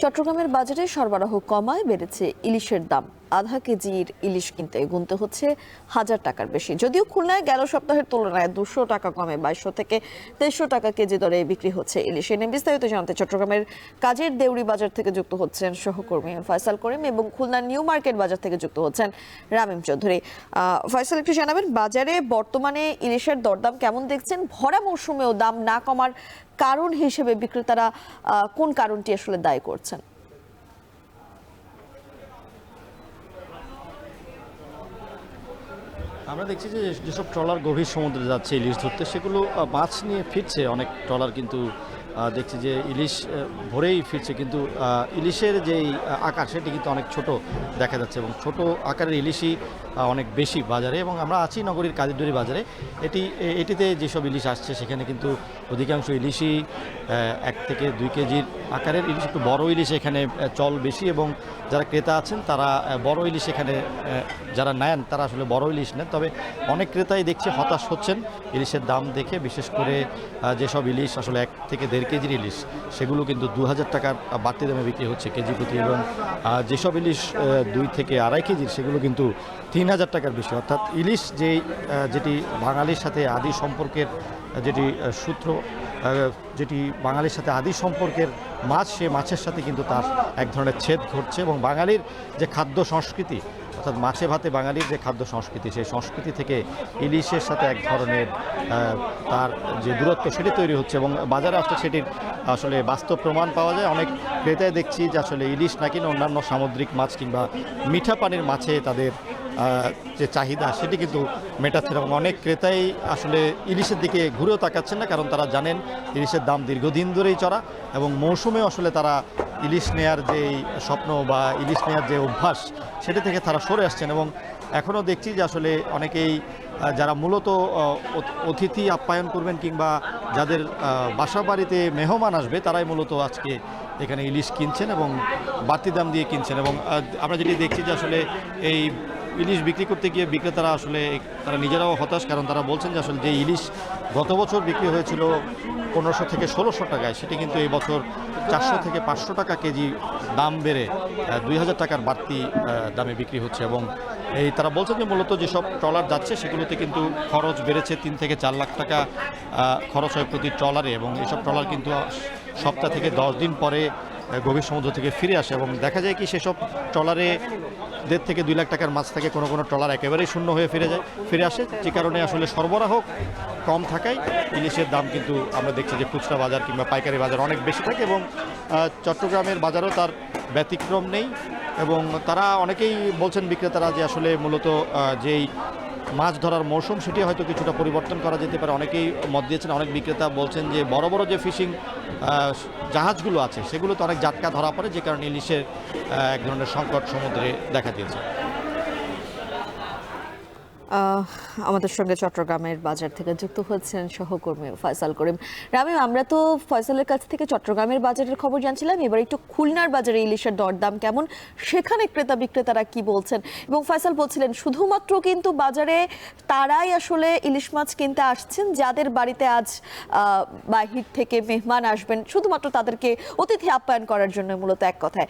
চট্টগ্রামের বাজারে সরবরাহ কমায় বেড়েছে ইলিশের দাম। আধা কেজির ইলিশ কিনতে গুনতে হচ্ছে 1000 টাকার বেশি। যদিও খুলনায় গেল সপ্তাহের তুলনায় 200 টাকা কমে 2200 থেকে 2300 টাকা কেজি দরে বিক্রি হচ্ছে ইলিশ। এ নিয়ে বিস্তারিত জানতে চট্টগ্রামের কাজের দেউরি বাজার থেকে যুক্ত হচ্ছেন সহকর্মী ফয়সাল করিম এবং খুলনা নিউ মার্কেট বাজার থেকে যুক্ত হচ্ছেন রামিম চৌধুরী। ফয়সাল, একটু জানাবেন বাজারে বর্তমানে ইলিশের দরদাম কেমন দেখছেন? ভরা মৌসুমেও দাম না কমার কারণ হিসেবে বিক্রেতারা কোন কারণটি আসলে দায়ী করছেন? আমরা দেখছি যে যেসব ট্রলার গভীর সমুদ্রে যাচ্ছে ইলিশ ধরতে, সেগুলো মাছ নিয়ে ফিরছে। অনেক ট্রলার কিন্তু দেখছি যে ইলিশ ভরেই ফিরছে, কিন্তু ইলিশের যেই আকার সেটি কিন্তু অনেক ছোট দেখা যাচ্ছে এবং ছোট আকারের ইলিশই অনেক বেশি বাজারে। এবং আমরা আছি নগরীর কাজীরডুরি বাজারে। এটিতে যেসব ইলিশ আসছে সেখানে কিন্তু অধিকাংশ ইলিশই 1 থেকে 2 কেজির আকারের ইলিশ। একটু বড় ইলিশ এখানে চল বেশি এবং যারা ক্রেতা আছেন তারা বড় ইলিশ এখানে যারা নেন তারা আসলে বড় ইলিশ নেন। তবে অনেক ক্রেতাই দেখছে হতাশ হচ্ছেন ইলিশের দাম দেখে, বিশেষ করে যেসব ইলিশ আসলে 1 থেকে 1.5 কেজির ইলিশ সেগুলো কিন্তু 2000 টাকার বাড়তি দামে বিক্রি হচ্ছে কেজি প্রতি, এবং যেসব ইলিশ 2 থেকে 2.5 কেজির সেগুলো কিন্তু 3000 টাকার বেশি। অর্থাৎ ইলিশ যেটি বাঙালির সাথে আদি সম্পর্কের যেটি সূত্র, যেটি বাঙালির সাথে আদি সম্পর্কের মাছ, সে মাছের সাথে কিন্তু তার এক ধরনের ছেদ ঘটছে। এবং বাঙালির যে খাদ্য সংস্কৃতি, অর্থাৎ মাছে ভাতে বাঙালির যে খাদ্য সংস্কৃতি, সেই সংস্কৃতি থেকে ইলিশের সাথে এক ধরনের তার যে দূরত্ব সেটি তৈরি হচ্ছে এবং বাজারে আসলে সেটির আসলে বাস্তব প্রমাণ পাওয়া যায়। অনেক ক্রেতায় দেখছি যে আসলে ইলিশ না কিনে অন্যান্য সামুদ্রিক মাছ কিংবা মিঠা পানির মাছে তাদের যে চাহিদা সেটি কিন্তু মেটাচ্ছে। এবং অনেক ক্রেতাই আসলে ইলিশের দিকে ঘুরেও তাকাচ্ছেন না, কারণ তারা জানেন ইলিশের দাম দীর্ঘদিন ধরেই চড়া এবং মৌসুমে আসলে তারা ইলিশ নেয়ার যে স্বপ্ন বা ইলিশ নেয়ার যে অভ্যাস সেটি থেকে তারা সরে আসছেন। এবং এখনও দেখছি যে আসলে অনেকেই যারা মূলত অতিথি আপ্যায়ন করবেন কিংবা যাদের বাসা বাড়িতে মেহমান আসবে তারাই মূলত আজকে এখানে ইলিশ কিনছেন এবং বাড়তি দাম দিয়ে কিনছেন। এবং আমরা যেটি দেখছি যে আসলে এই ইলিশ বিক্রি করতে গিয়ে বিক্রেতারা আসলে তারা নিজেরাও হতাশ, কারণ তারা বলছেন যে আসলে যে ইলিশ গত বছর বিক্রি হয়েছিল 1500 থেকে 1600 টাকায়, সেটি কিন্তু এই বছর 400 থেকে 500 টাকা কেজি দাম বেড়ে 2000 টাকার বাড়তি দামে বিক্রি হচ্ছে। এবং তারা বলছেন যে মূলত যেসব ট্রলার যাচ্ছে সেগুলোতে কিন্তু খরচ বেড়েছে, 3 থেকে 4 লাখ টাকা খরচ হয় প্রতি ট্রলারে। এবং এসব ট্রলার কিন্তু সপ্তাহ থেকে 10 দিন পরে গভীর সমুদ্র থেকে ফিরে আসে এবং দেখা যায় কি সেসব ট্রলারে 1.5 থেকে 2 লাখ টাকার মাছ থাকে, কোনো কোনো ট্রলার একেবারেই শূন্য হয়ে ফিরে আসে, যে কারণে আসলে সরবরাহ কম থাকায় ইলিশের দাম কিন্তু আমরা দেখছি যে খুচরা বাজার কিংবা পাইকারি বাজার অনেক বেশি থাকে। এবং চট্টগ্রামের বাজারও তার ব্যতিক্রম নেই। এবং তারা অনেকেই বলছেন বিক্রেতারা যে আসলে মূলত যেই মাছ ধরার মৌসুম সেটি হয়তো কিছুটা পরিবর্তন করা যেতে পারে। অনেকেই মত দিয়েছেন, অনেক বিক্রেতা বলছেন যে বড় বড় যে ফিশিং জাহাজগুলো আছে সেগুলো তো অনেক জাটকা ধরা পড়ে, যে কারণে ইলিশের এক ধরনের সংকট সমুদ্রে দেখা দিয়েছে। আমাদের সঙ্গে চট্টগ্রামের বাজার থেকে যুক্ত হচ্ছেন সহকর্মী ফয়সাল করিম। রামিম, আমরা তো ফয়সালের কাছ থেকে চট্টগ্রামের বাজারের খবর জানছিলাম, এবার একটু খুলনার বাজারে ইলিশের দরদাম কেমন, সেখানে ক্রেতা বিক্রেতারা কি বলছেন। এবং ফয়সাল বলছিলেন শুধুমাত্র কিন্তু বাজারে তারাই আসলে ইলিশ মাছ কিনতে আসছেন যাদের বাড়িতে আজ বাহির থেকে মেহমান আসবেন, শুধুমাত্র তাদেরকে অতিথি আপ্যায়ন করার জন্য মূলত, এক কথায়।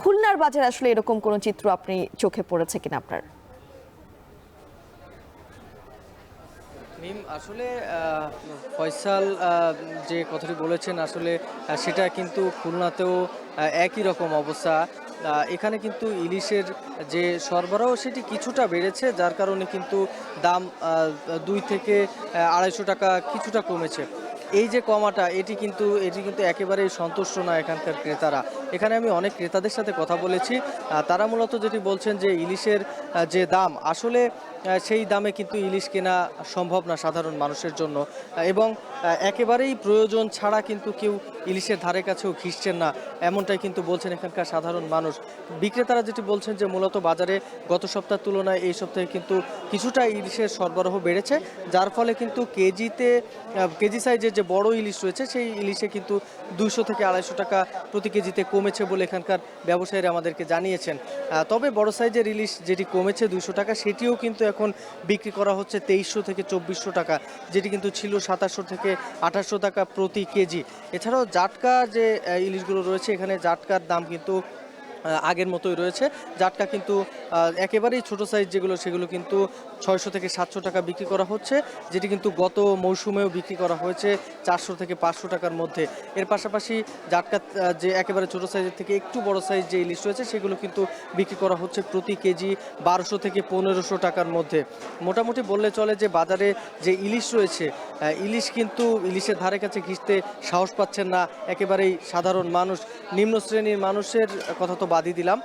খুলনার বাজারে আসলে এরকম কোনো চিত্র আপনি চোখে পড়েছে কিনা আপনার? আসলে ফয়সাল যে কথাটি বলেছেন আসলে সেটা কিন্তু খুলনাতেও একই রকম অবস্থা। এখানে কিন্তু ইলিশের যে সরবরাহ সেটি কিছুটা বেড়েছে, যার কারণে কিন্তু দাম 2 থেকে 250 টাকা কিছুটা কমেছে। এই যে কমাটা এটি কিন্তু একেবারেই সন্তুষ্ট না এখানকার ক্রেতারা। এখানে আমি অনেক ক্রেতাদের সাথে কথা বলেছি, তারা মূলত যেটি বলছেন যে ইলিশের যে দাম আসলে সেই দামে কিন্তু ইলিশ কেনা সম্ভব না সাধারণ মানুষের জন্য, এবং একেবারেই প্রয়োজন ছাড়া কিন্তু কেউ ইলিশের ধারে কাছেও ঘিসছেন না, এমনটাই কিন্তু বলছেন এখানকার সাধারণ মানুষ। বিক্রেতারা যেটি বলছেন যে মূলত বাজারে গত সপ্তাহের তুলনায় এই সপ্তাহে কিন্তু কিছুটা ইলিশের সরবরাহ বেড়েছে, যার ফলে কিন্তু কেজি সাইজের যে বড় ইলিশ রয়েছে সেই ইলিশে কিন্তু 200 থেকে 250 টাকা প্রতি কেজিতে কমেছে বলে এখানকার ব্যবসায়ীরা আমাদেরকে জানিয়েছেন। তবে বড় সাইজের ইলিশ যেটি কমেছে 200 টাকা, সেটিও কিন্তু এখন বিক্রি করা হচ্ছে 2300 থেকে 2400 টাকা, যেটি কিন্তু ছিল 2700 থেকে 2800 টাকা প্রতি কেজি। এছাড়াও জাটকা যে ইলিশগুলো রয়েছে, এখানে জাটকার দাম কিন্তু আগের মতোই রয়েছে। জাটকা কিন্তু একেবারেই ছোট সাইজ যেগুলো, সেগুলো কিন্তু 600 থেকে 700 টাকা বিক্রি করা হচ্ছে, যেটি কিন্তু গত মৌসুমেও বিক্রি করা হয়েছে 400 থেকে 500 টাকার মধ্যে। এর পাশাপাশি জাটকা যে একেবারে ছোট সাইজের থেকে একটু বড় সাইজ যে ইলিশ রয়েছে, সেগুলো কিন্তু বিক্রি করা হচ্ছে প্রতি কেজি 1200 থেকে 1500 টাকার মধ্যে। মোটামুটি বললে চলে যে বাজারে যে ইলিশ রয়েছে, ইলিশ কিন্তু ইলিশের ধারে কাছে ঘিসতে সাহস পাচ্ছেন না একেবারেই সাধারণ মানুষ। নিম্ন শ্রেণীর মানুষের কথা তো বাদই দিলাম,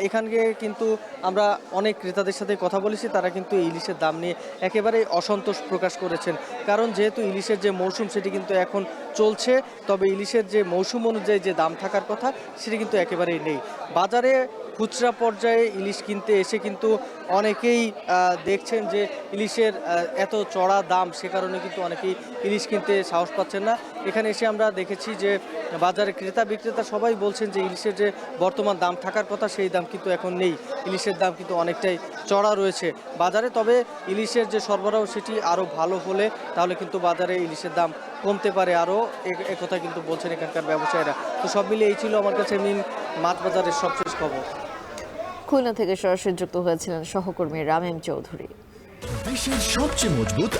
এখানে কিন্তু আমরা অনেক ক্রেতাদের সাথে কথা বলেছি, তারা কিন্তু ইলিশের দাম নিয়ে একেবারেই অসন্তোষ প্রকাশ করেছেন। কারণ যেহেতু ইলিশের যে মৌসুম সেটি কিন্তু এখন চলছে, তবে ইলিশের যে মৌসুম অনুযায়ী যে দাম থাকার কথা সেটি কিন্তু একেবারেই নেই। বাজারে খুচরা পর্যায়ে ইলিশ কিনতে এসে কিন্তু অনেকেই দেখছেন যে ইলিশের এত চড়া দাম, সে কারণে কিন্তু অনেকেই ইলিশ কিনতে সাহস পাচ্ছেন না। এখানে এসে আমরা দেখেছি যে বাজারে ক্রেতা বিক্রেতা সবাই বলছেন যে ইলিশের যে বর্তমান দাম থাকার কথা সেই দাম কিন্তু এখন নেই, ইলিশের দাম কিন্তু অনেকটাই চড়া রয়েছে বাজারে। তবে ইলিশের যে সরবরাহ সেটি আরও ভালো হলে তাহলে কিন্তু বাজারে ইলিশের দাম কমতে পারে আরও, একথা কিন্তু বলছেন এখানকার ব্যবসায়ীরা। তো সব মিলিয়ে এই ছিল আমার কাছে মাছ বাজারের সবশেষ খবর। খুলনা থেকে সরাসরি যুক্ত হয়েছিলেন সহকর্মী রামেম চৌধুরী। দেশের সবচেয়ে মজবুত